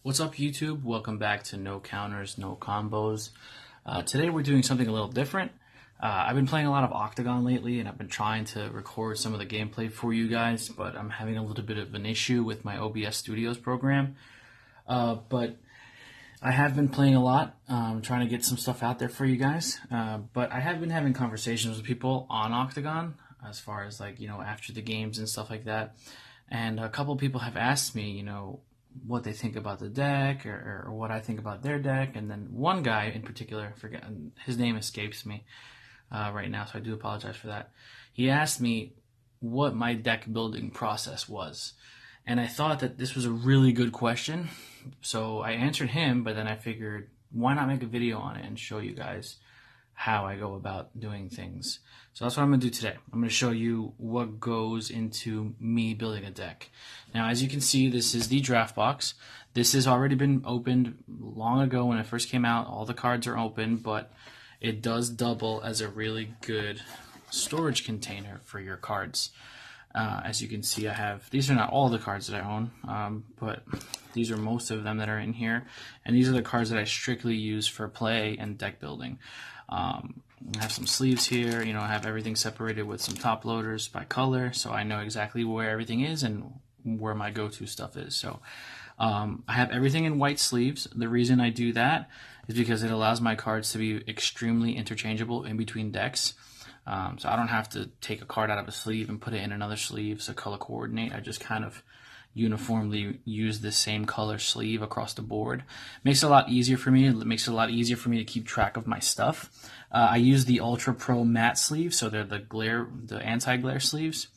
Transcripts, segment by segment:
What's up, YouTube? Welcome back to No Counters, No Combos. Today we're doing something a little different. I've been playing a lot of Octagon lately, and I've been trying to record some of the gameplay for you guys, but I'm having a little bit of an issue with my OBS Studios program. But I have been playing a lot, trying to get some stuff out there for you guys. But I have been having conversations with people on Octagon, as far as after the games and stuff like that. And a couple people have asked me, what they think about the deck or what I think about their deck. And then one guy in particular, his name escapes me right now, so I do apologize for that. He asked me what my deck building process was. And I thought that this was a really good question. So I answered him, but then I figured, why not make a video on it and show you guys how I go about doing things. So that's what I'm going to do today. I'm going to show you what goes into me building a deck. Now, as you can see, this is the draft box. This has already been opened long ago when it first came out. All the cards are open, but it does double as a really good storage container for your cards. As you can see, I have, these are not all the cards that I own, but these are most of them that are in here. And these are the cards that I strictly use for play and deck building. I have some sleeves here, I have everything separated with some top loaders by color, so I know exactly where everything is and where my go-to stuff is. So I have everything in white sleeves. The reason I do that is because it allows my cards to be extremely interchangeable in between decks. So I don't have to take a card out of a sleeve and put it in another sleeve to color coordinate. I just kind of uniformly use the same color sleeve across the board. Makes it a lot easier for me. It makes it a lot easier for me to keep track of my stuff. I use the Ultra Pro matte sleeves, so they're the anti-glare sleeves.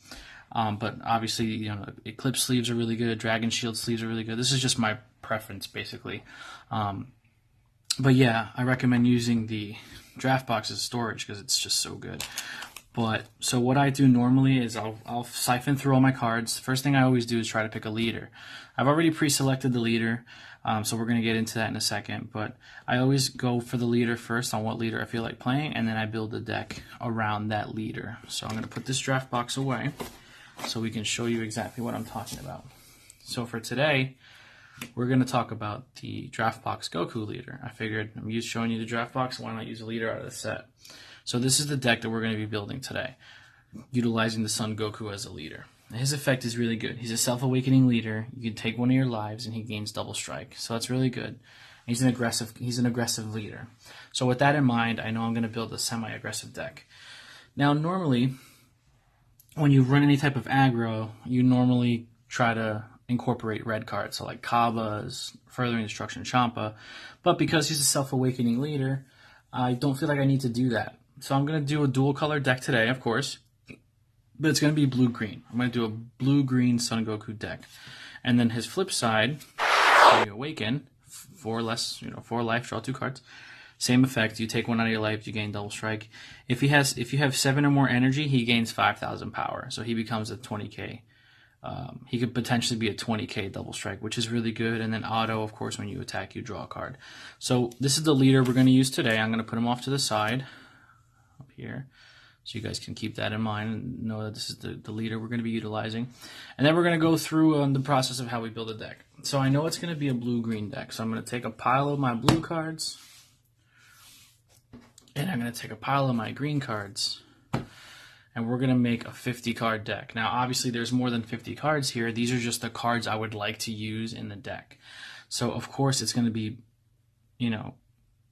But obviously, Eclipse sleeves are really good. Dragon Shield sleeves are really good. This is just my preference, basically. But yeah, I recommend using the draft box as storage because it's just so good. But so what I do normally is I'll siphon through all my cards. The first thing I always do is try to pick a leader. I've already pre-selected the leader, so we're going to get into that in a second. But I always go for the leader first on what leader I feel like playing, and then I build the deck around that leader. So I'm going to put this draft box away so we can show you exactly what I'm talking about. So for today, we're going to talk about the draft box Goku Leader. I figured I'm showing you the draft box, why not use a leader out of the set? So this is the deck that we're going to be building today, utilizing the Son Goku as a leader. His effect is really good. He's a self-awakening leader. You can take one of your lives and he gains double strike. So that's really good. He's an aggressive leader. So with that in mind, I know I'm going to build a semi-aggressive deck. Now normally, when you run any type of aggro, you normally try to incorporate red cards, so like Kabba's, Furthering Destruction, Champa. But because he's a self-awakening leader, I don't feel like I need to do that. So I'm going to do a dual color deck today, of course, but it's going to be blue-green. I'm going to do a blue-green Son Goku deck. And then his flip side, when you awaken, 4 life, draw 2 cards. Same effect, you take one out of your life, you gain double strike. If you have 7 or more energy, he gains 5,000 power, so he becomes a 20k. He could potentially be a 20k double strike, which is really good. And then auto, of course, when you attack, you draw a card. So this is the leader we're going to use today. I'm going to put him off to the side up here so you guys can keep that in mind and know that this is the leader we're going to be utilizing. And then we're going to go through the process of how we build a deck. So I know it's going to be a blue-green deck. So I'm going to take a pile of my blue cards and I'm going to take a pile of my green cards. And we're going to make a 50-card deck. Now, obviously, there's more than 50 cards here. These are just the cards I would like to use in the deck. So, of course, it's going to be, a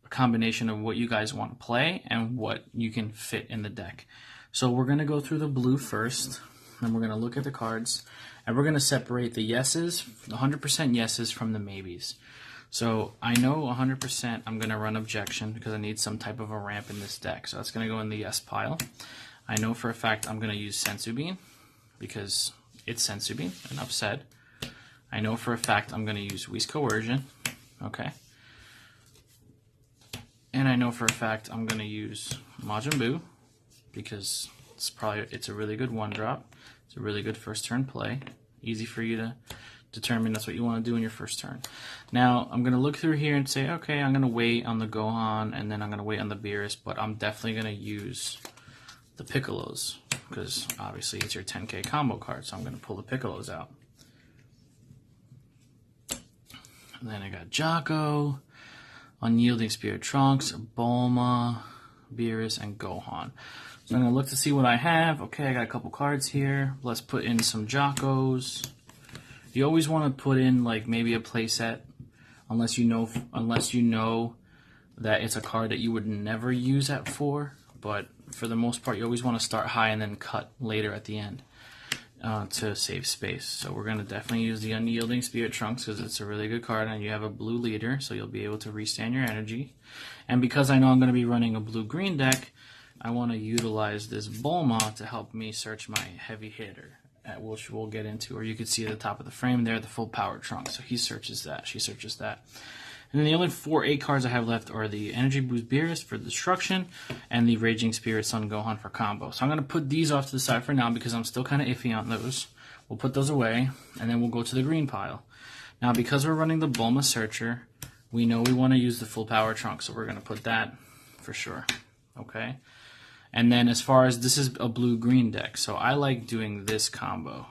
combination of what you guys want to play and what you can fit in the deck. So we're going to go through the blue first, and we're going to look at the cards, and we're going to separate the yeses, 100% yeses from the maybes. So I know 100% I'm going to run objection because I need some type of a ramp in this deck. So that's going to go in the yes pile. I know for a fact I'm going to use Sensu Bean because it's Sensu Bean, enough said. I know for a fact I'm going to use Whis Coercion, okay? And I know for a fact I'm going to use Majin Buu because it's a really good 1-drop. It's a really good first turn play. Easy for you to determine that's what you want to do in your first turn. Now, I'm going to look through here and say, okay, I'm going to wait on the Gohan and then I'm going to wait on the Beerus, but I'm definitely going to use the Piccolos because obviously it's your 10k combo card, so I'm going to pull the Piccolos out. And then I got Jocko, Unyielding Spirit Trunks, Bulma, Beerus, and Gohan. So I'm going to look to see what I have. Okay, I got a couple cards here. Let's put in some Jockos. You always want to put in like maybe a playset, unless you know that it's a card that you would never use at 4. But for the most part, you always want to start high and then cut later at the end to save space. So we're going to definitely use the Unyielding Spirit Trunks because it's a really good card, and you have a blue leader, so you'll be able to restand your energy. And because I know I'm going to be running a blue-green deck, I want to utilize this Bulma to help me search my heavy hitter, which we'll get into, or you can see at the top of the frame there, the full power trunk. So he searches that, she searches that. And then the only 4 8 cards I have left are the Energy Boost Beerus for destruction and the Raging Spirit Sun Gohan for combo. So I'm going to put these off to the side for now because I'm still kind of iffy on those. We'll put those away, and then we'll go to the green pile. Now, because we're running the Bulma Searcher, we know we want to use the full power trunk, so we're going to put that for sure. Okay? And then as far as, this is a blue-green deck, so I like doing this combo.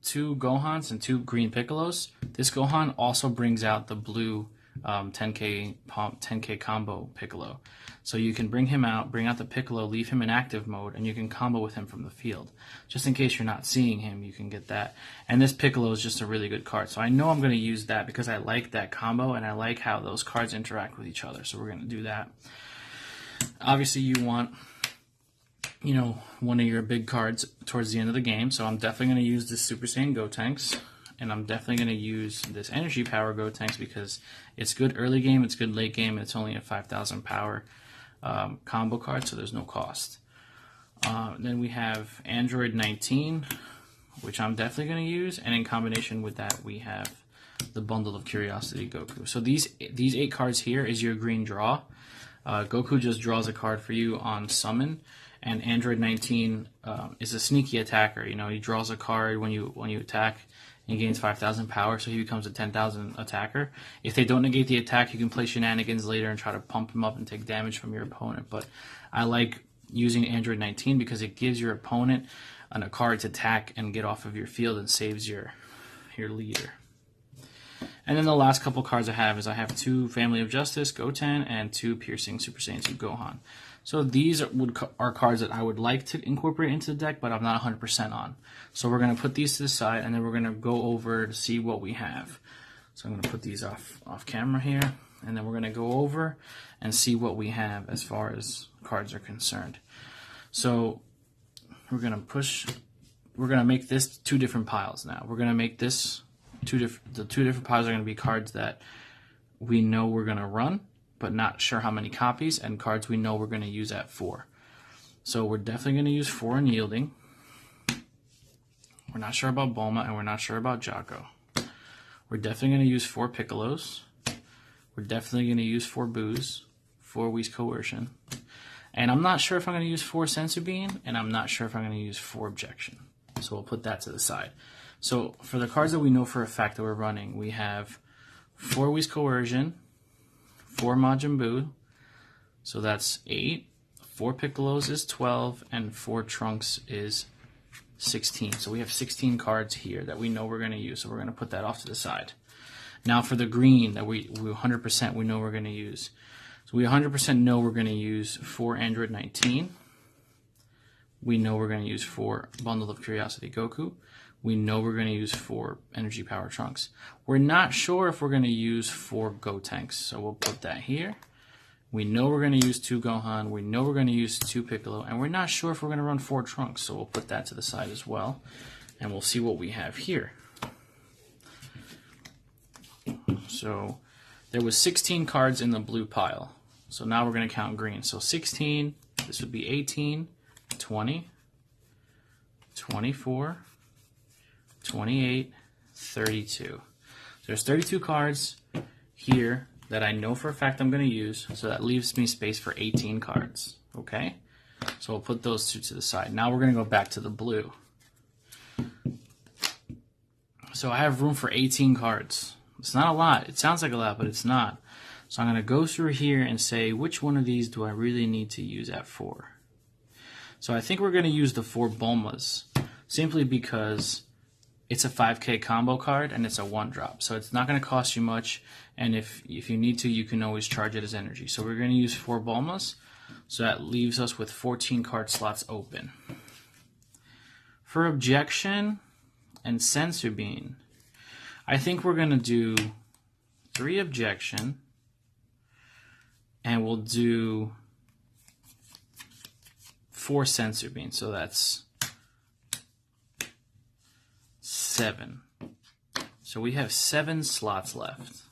2 Gohans and 2 green Piccolos. This Gohan also brings out the blue 10K combo Piccolo. So you can bring him out, bring out the Piccolo, leave him in active mode, and you can combo with him from the field. Just in case you're not seeing him, you can get that. And this Piccolo is just a really good card. So I know I'm going to use that because I like that combo, and I like how those cards interact with each other. So we're going to do that. Obviously, you want, you know, one of your big cards towards the end of the game. So I'm definitely going to use this Super Saiyan Gotenks, and I'm definitely going to use this Energy Power Gotenks because it's good early game, it's good late game, and it's only a 5,000 power combo card, so there's no cost. Then we have Android 19, which I'm definitely going to use, and in combination with that, we have the Bundle of Curiosity Goku. So these 8 cards here is your green draw. Goku just draws a card for you on summon, and Android 19 is a sneaky attacker. You know, he draws a card when you attack and gains 5,000 power, so he becomes a 10,000 attacker. If they don't negate the attack, you can play shenanigans later and try to pump him up and take damage from your opponent. But I like using Android 19 because it gives your opponent a card to attack and get off of your field and saves your leader. And then the last couple cards I have 2 Family of Justice, Goten, and 2 Piercing Super Saiyan 2 Gohan. So these are cards that I would like to incorporate into the deck, but I'm not 100% on. So we're going to put these to the side, and then we're going to go over to see what we have. So I'm going to put these off camera here, and then we're going to go over and see what we have as far as cards are concerned. So we're going to make this 2 different piles now. We're going to make this the 2 different piles are going to be cards that we know we're going to run, but not sure how many copies, and cards we know we're going to use at 4. So we're definitely going to use 4 Unyielding. We're not sure about Bulma, and we're not sure about Jocko. We're definitely going to use 4 Piccolos. We're definitely going to use 4 Boos, 4 Whis Coercion. And I'm not sure if I'm going to use 4 Sensu Bean, and I'm not sure if I'm going to use 4 Objection. So we'll put that to the side. So for the cards that we know for a fact that we're running, we have 4 Whis Coercion, 4 Majin Buu, so that's 8, 4 Piccolos is 12, and 4 Trunks is 16. So we have 16 cards here that we know we're going to use, so we're going to put that off to the side. Now for the green that we 100% we know we're going to use. So we 100% know we're going to use 4 Android 19. We know we're going to use 4 Bundle of Curiosity Goku. We know we're going to use 4 Energy Power Trunks. We're not sure if we're going to use 4 Gotenks, so we'll put that here. We know we're going to use 2 Gohan. We know we're going to use 2 Piccolo, and we're not sure if we're going to run 4 Trunks, so we'll put that to the side as well, and we'll see what we have here. So there was 16 cards in the blue pile, so now we're going to count green. So 16, this would be 18, 20, 24, 28, 32. There's 32 cards here that I know for a fact I'm going to use, so that leaves me space for 18 cards. Okay? So we'll put those 2 to the side. Now we're going to go back to the blue. So I have room for 18 cards. It's not a lot. It sounds like a lot, but it's not. So I'm going to go through here and say, which one of these do I really need to use at 4? So I think we're going to use the 4 Bulmas, simply because it's a 5K combo card and it's a 1-drop. So it's not going to cost you much. And if you need to, you can always charge it as energy. So we're going to use 4 Bulmas. So that leaves us with 14 card slots open. For objection and sensor bean, I think we're going to do 3 objection, and we'll do 4 sensor beans. So that's 7. So we have 7 slots left.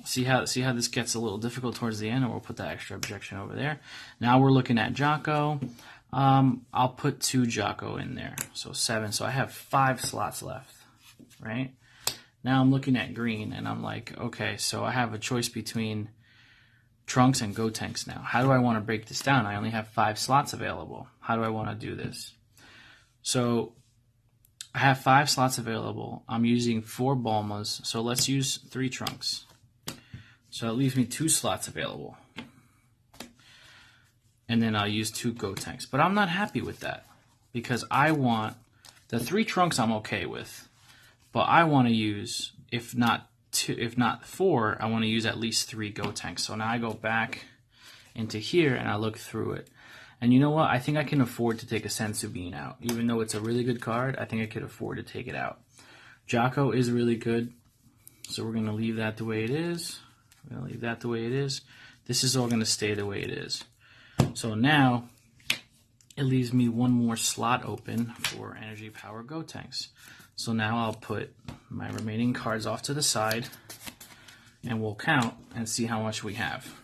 See how this gets a little difficult towards the end, and we'll put that extra objection over there. Now we're looking at Jocko. I'll put 2 Jocko in there, so 7. So I have 5 slots left, right? Now I'm looking at green, and I'm like, okay, so I have a choice between Trunks and Gotenks now. How do I want to break this down? I only have 5 slots available. How do I want to do this? So I have 5 slots available. I'm using 4 Bulmas, so let's use 3 Trunks. So it leaves me 2 slots available. And then I'll use 2 Gotenks. But I'm not happy with that, because I want the 3 Trunks I'm okay with, but I want to use, if not 4, I want to use at least 3 Gotenks. So now I go back into here and I look through it. And you know what? I think I can afford to take a Senzu Bean out. Even though it's a really good card, I think I could afford to take it out. Jocko is really good, so we're going to leave that the way it is. We're going to leave that the way it is. This is all going to stay the way it is. So now it leaves me 1 more slot open for Energy Power Gotenks. So now I'll put my remaining cards off to the side, and we'll count and see how much we have,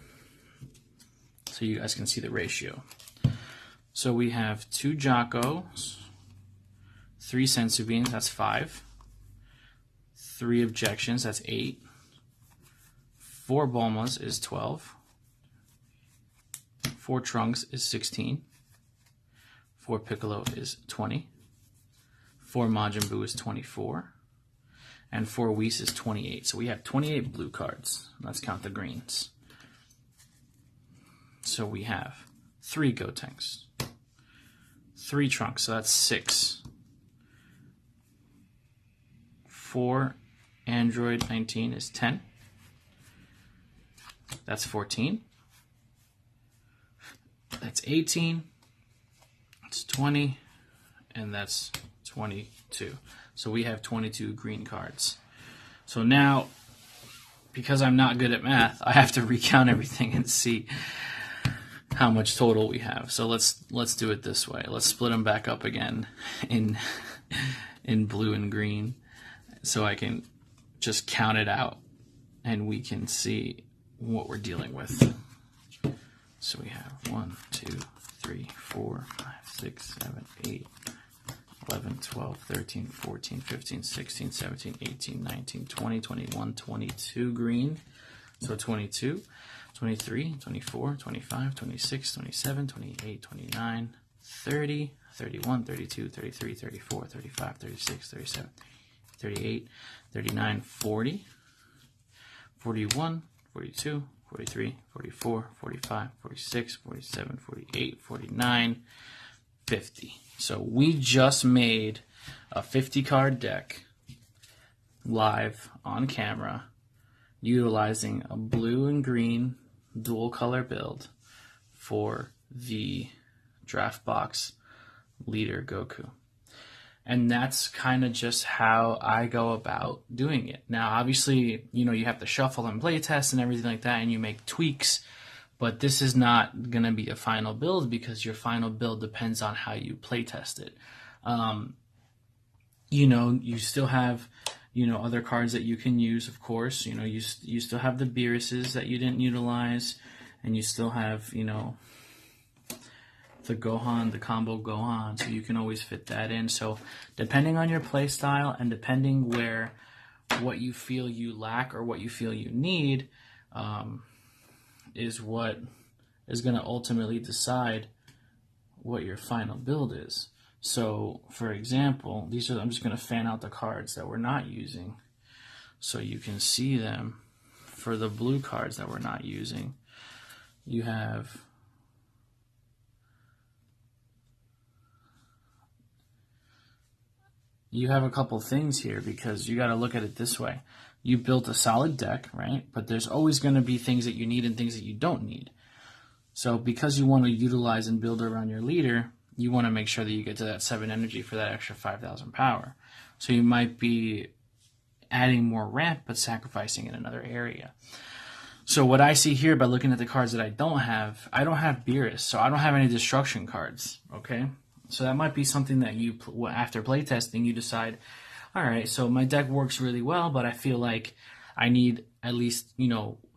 so you guys can see the ratio. So we have 2 Jockos, 3 Senzu Beans, that's 5, 3 Objections, that's 8, 4 Bulmas is 12, 4 Trunks is 16, 4 Piccolo is 20, 4 Majin Buu is 24, and 4 Whis is 28. So we have 28 blue cards. Let's count the greens. So we have 3 Gotenks, 3 Trunks, so that's 6, 4 Android 19 is 10, that's 14, that's 18, that's 20, and that's 22. So we have 22 green cards. So now, because I'm not good at math, I have to recount everything and see how much total we have. So let's do it this way. Let's split them back up again in blue and green, so I can just count it out and we can see what we're dealing with. So we have 1, 2, 3, 4, 5, 6, 7, 8, 11, 12, 13, 14, 15, 16, 17, 18, 19, 20, 21, 22 green. So 22, 23, 24, 25, 26, 27, 28, 29, 30, 31, 32, 33, 34, 35, 36, 37, 38, 39, 40, 41, 42, 43, 44, 45, 46, 47, 48, 49, 50. So we just made a 50 card deck live on camera utilizing a blue and green dual color build for the draft box leader Goku. And that's kind of just how I go about doing it. Now, obviously, you have to shuffle and play test and everything like that, and you make tweaks. But this is not going to be a final build, because your final build depends on how you play test it. You still have, other cards that you can use, of course. You still have the Beeruses that you didn't utilize, and you still have, the Gohan, the combo Gohan, so you can always fit that in. So depending on your play style and depending what you feel you lack or what you feel you need, is what is going to ultimately decide what your final build is. So, for example, I'm just going to fan out the cards that we're not using so you can see them. For the blue cards that we're not using, you have you have a couple things here, because you got to look at it this way. You built a solid deck, right? But there's always going to be things that you need and things that you don't need. So because you want to utilize and build around your leader, you want to make sure that you get to that 7 energy for that extra 5,000 power. So you might be adding more ramp but sacrificing in another area. So what I see here by looking at the cards that I don't have Beerus, so I don't have any destruction cards, okay? So that might be something that you, after playtesting, you decide, all right, so my deck works really well, but I feel like I need at least,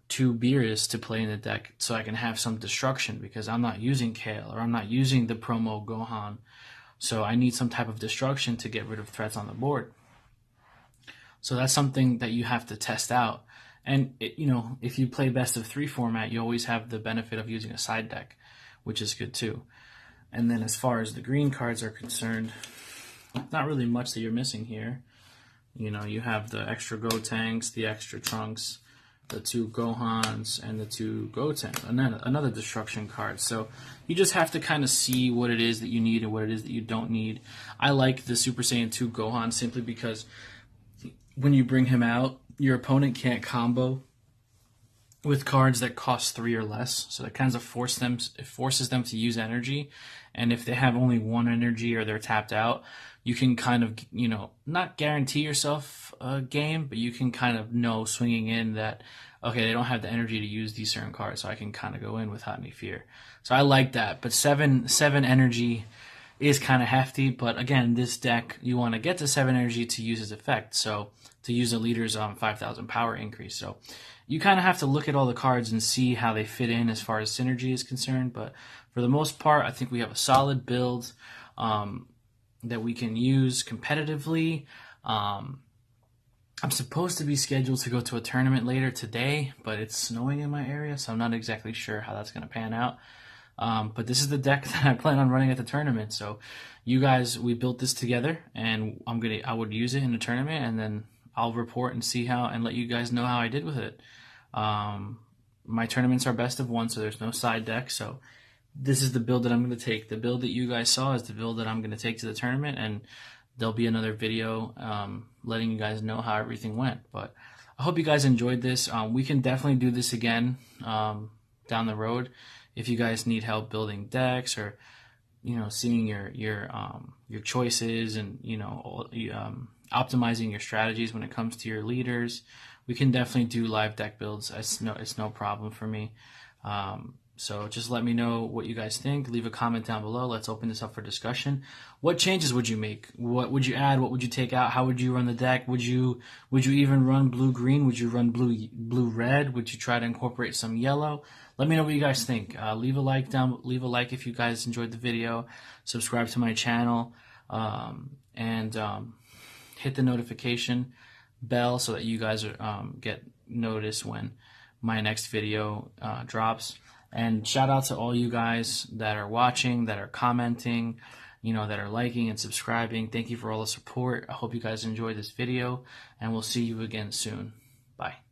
2 Beerus to play in the deck so I can have some destruction, because I'm not using Kale or I'm not using the promo Gohan. So I need some type of destruction to get rid of threats on the board. So that's something that you have to test out. And, if you play best of 3 format, you always have the benefit of using a side deck, which is good too. And then as far as the green cards are concerned, not really much that you're missing here. You have the extra Gotenks, the extra Trunks, the 2 Gohans, and the 2 Gotenks, and then another destruction card. So you just have to kind of see what it is that you need and what it is that you don't need. I like the Super Saiyan 2 Gohan simply because when you bring him out, your opponent can't combo with cards that cost 3 or less, so that kind of forces them to use energy. And if they have only 1 energy or they're tapped out, you can kind of, not guarantee yourself a game, but you can kind of know swinging in that, okay, they don't have the energy to use these certain cards, so I can kind of go in without any fear. So I like that. But 7 energy is kind of hefty, but again, this deck, you want to get to 7 energy to use its effect, so to use a leader's 5,000 power increase. So you kind of have to look at all the cards and see how they fit in as far as synergy is concerned. But for the most part, I think we have a solid build that we can use competitively. I'm supposed to be scheduled to go to a tournament later today, but it's snowing in my area, so I'm not exactly sure how that's going to pan out. But this is the deck that I plan on running at the tournament. So you guys, we built this together, and I would use it in the tournament, and then I'll report and see how, and let you guys know how I did with it. My tournaments are best of 1, so there's no side deck. So this is the build that I'm going to take. The build that you guys saw is the build that I'm going to take to the tournament, and there'll be another video letting you guys know how everything went. But I hope you guys enjoyed this. We can definitely do this again down the road if you guys need help building decks, or seeing your choices, and optimizing your strategies when it comes to your leaders. We can definitely do live deck builds. It's no problem for me. So just let me know what you guys think. Leave a comment down below. Let's open this up for discussion. What changes would you make? What would you add? What would you take out? How would you run the deck? Would you even run blue-green? Would you run blue-red? Would you try to incorporate some yellow? Let me know what you guys think. Leave a like if you guys enjoyed the video. Subscribe to my channel, and hit the notification bell so that you guys get notice when my next video drops. And shout out to all you guys that are watching, that are commenting, that are liking and subscribing. Thank you for all the support. I hope you guys enjoyed this video, and we'll see you again soon. Bye.